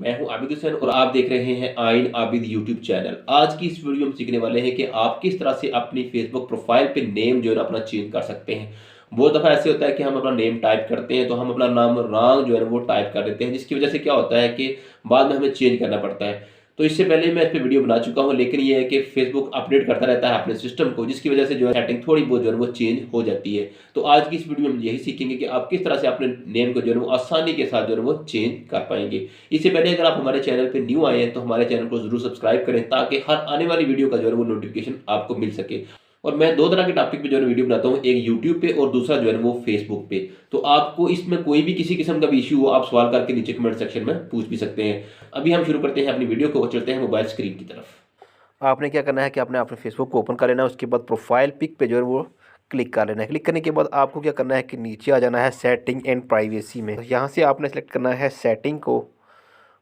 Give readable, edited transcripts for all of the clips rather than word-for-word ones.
मैं हूं आबिद हुसैन और आप देख रहे हैं आइन आबिद यूट्यूब चैनल। आज की इस वीडियो में सीखने वाले हैं कि आप किस तरह से अपनी फेसबुक प्रोफाइल पे नेम जो है ना अपना चेंज कर सकते हैं। बहुत दफ़ा ऐसे होता है कि हम अपना नेम टाइप करते हैं तो हम अपना नाम रॉन्ग जो है ना वो टाइप कर देते हैं, जिसकी वजह से क्या होता है कि बाद में हमें चेंज करना पड़ता है। तो इससे पहले मैं इस पर वीडियो बना चुका हूँ, लेकिन ये है कि फेसबुक अपडेट करता रहता है अपने सिस्टम को, जिसकी वजह से जो है सेटिंग थोड़ी बहुत जो है वो चेंज हो जाती है। तो आज की इस वीडियो में हम यही सीखेंगे कि आप किस तरह से अपने नेम को जो है वो आसानी के साथ जो है वो चेंज कर पाएंगे। इससे पहले अगर आप हमारे चैनल पे न्यू आए हैं तो हमारे चैनल को जरूर सब्सक्राइब करें, ताकि हर आने वाली वीडियो का जो है वो नोटिफिकेशन आपको मिल सके। और मैं दो तरह के टॉपिक पे जो है वीडियो बनाता हूँ, एक यूट्यूब पे और दूसरा जो है वो फेसबुक पे। तो आपको इसमें कोई भी किसी किस्म का भी इशू हो, आप सवाल करके नीचे कमेंट सेक्शन में पूछ भी सकते हैं। अभी हम शुरू करते हैं अपनी वीडियो को और चलते हैं मोबाइल स्क्रीन की तरफ। आपने क्या करना है कि आपने अपने फेसबुक को ओपन कर लेना है। उसके बाद प्रोफाइल पिक पे जो है वो क्लिक कर लेना है। क्लिक करने के बाद आपको क्या करना है कि नीचे आ जाना है सेटिंग एंड प्राइवेसी में। तो यहाँ से आपने सेलेक्ट करना है सेटिंग को,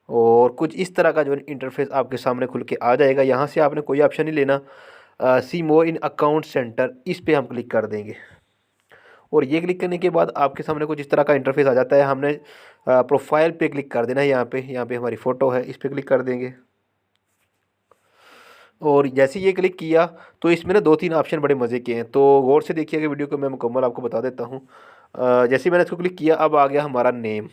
और कुछ इस तरह का जो है इंटरफेस आपके सामने खुल के आ जाएगा। यहाँ से आपने कोई ऑप्शन नहीं लेना, सी मोर इन अकाउंट सेंटर, इस पे हम क्लिक कर देंगे। और ये क्लिक करने के बाद आपके सामने कुछ इस तरह का इंटरफेस आ जाता है। हमने प्रोफाइल पे क्लिक कर देना है। यहाँ पे हमारी फ़ोटो है, इस पर क्लिक कर देंगे। और जैसे ये क्लिक किया तो इसमें ना 2-3 ऑप्शन बड़े मज़े के हैं, तो गौर से देखिएगा वीडियो को, मैं मुकम्मल आपको बता देता हूँ। जैसे ही मैंने इसको क्लिक किया, अब आ गया हमारा नेम।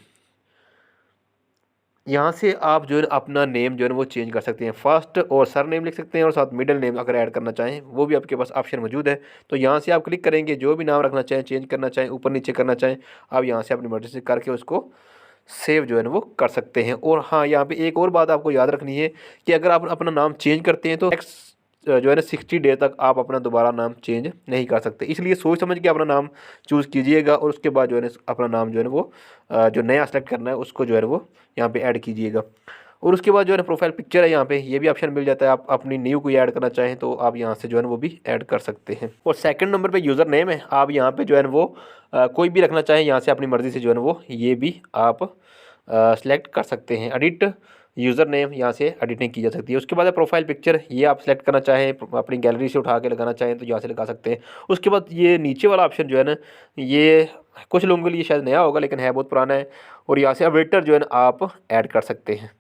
यहाँ से आप जो है अपना नेम जो है वो चेंज कर सकते हैं। फर्स्ट और सर नेम लिख सकते हैं, और साथ मिडिल नेम अगर ऐड करना चाहें वो भी आपके पास ऑप्शन मौजूद है। तो यहाँ से आप क्लिक करेंगे, जो भी नाम रखना चाहें, चेंज करना चाहें, ऊपर नीचे करना चाहें, आप यहाँ से अपनी मर्ज़ी से करके उसको सेव जो है ना वो कर सकते हैं। और हाँ, यहाँ पे एक और बात आपको याद रखनी है कि अगर आप अपना नाम चेंज करते हैं तो नेक्स्ट जो है ना 60 डे तक आप अपना दोबारा नाम चेंज नहीं कर सकते। इसलिए सोच समझ के अपना नाम चूज़ कीजिएगा, और उसके बाद जो है ना अपना नाम जो है ना वो जो नया सेलेक्ट करना है उसको जो है वो यहाँ पे ऐड कीजिएगा। और उसके बाद जो है ना प्रोफाइल पिक्चर है, यहाँ पे ये भी ऑप्शन मिल जाता है। आप अपनी न्यू कोई ऐड करना चाहें तो आप यहाँ से जो है ना वो भी ऐड कर सकते हैं। और सेकंड नंबर पे यूज़र नेम है, आप यहाँ पे जो है ना वो कोई भी रखना चाहें, यहाँ से अपनी मर्ज़ी से जो है ना वो ये भी आप सेलेक्ट कर सकते हैं। एडिट यूज़र नेम, यहाँ से एडिटिंग की जा सकती है। उसके बाद है प्रोफाइल पिक्चर, ये आप सेलेक्ट करना चाहें, अपनी गैलरी से उठा के लगाना चाहें तो यहाँ से लगा सकते हैं। उसके बाद ये नीचे वाला ऑप्शन जो है ना, ये कुछ लोगों के लिए शायद नया होगा, लेकिन है बहुत पुराना है। और यहाँ से अवेटर जो है ना आप ऐड कर सकते हैं।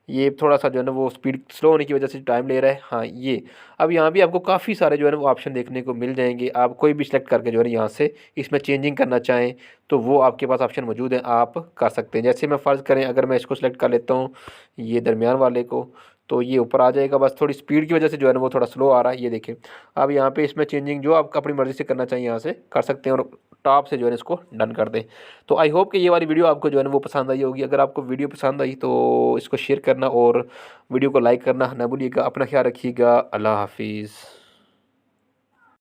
ये थोड़ा-सा जो है ना वो स्पीड स्लो होने की वजह से टाइम ले रहा है। हाँ, ये अब यहाँ भी आपको काफ़ी सारे जो है ना वो ऑप्शन देखने को मिल जाएँगे। आप कोई भी सिलेक्ट करके जो है ना यहाँ से इसमें चेंजिंग करना चाहें तो वो आपके पास ऑप्शन मौजूद है, आप कर सकते हैं। जैसे मैं फ़र्ज़ करें, अगर मैं इसको सिलेक्ट कर लेता हूँ, ये दरमियान वाले को, तो ये ऊपर आ जाएगा। बस थोड़ी स्पीड की वजह से जो है ना वो थोड़ा स्लो आ रहा है, ये देखें। अब यहाँ पे इसमें चेंजिंग जो आप अपनी मर्ज़ी से करना चाहिए यहाँ से कर सकते हैं, और टॉप से जो है ना इसको डन कर दें। तो आई होप कि ये वाली वीडियो आपको जो है ना वो पसंद आई होगी। अगर आपको वीडियो पसंद आई तो इसको शेयर करना और वीडियो को लाइक करना ना भूलिएगा। अपना ख्याल रखिएगा। अल्लाह हाफ़िज़।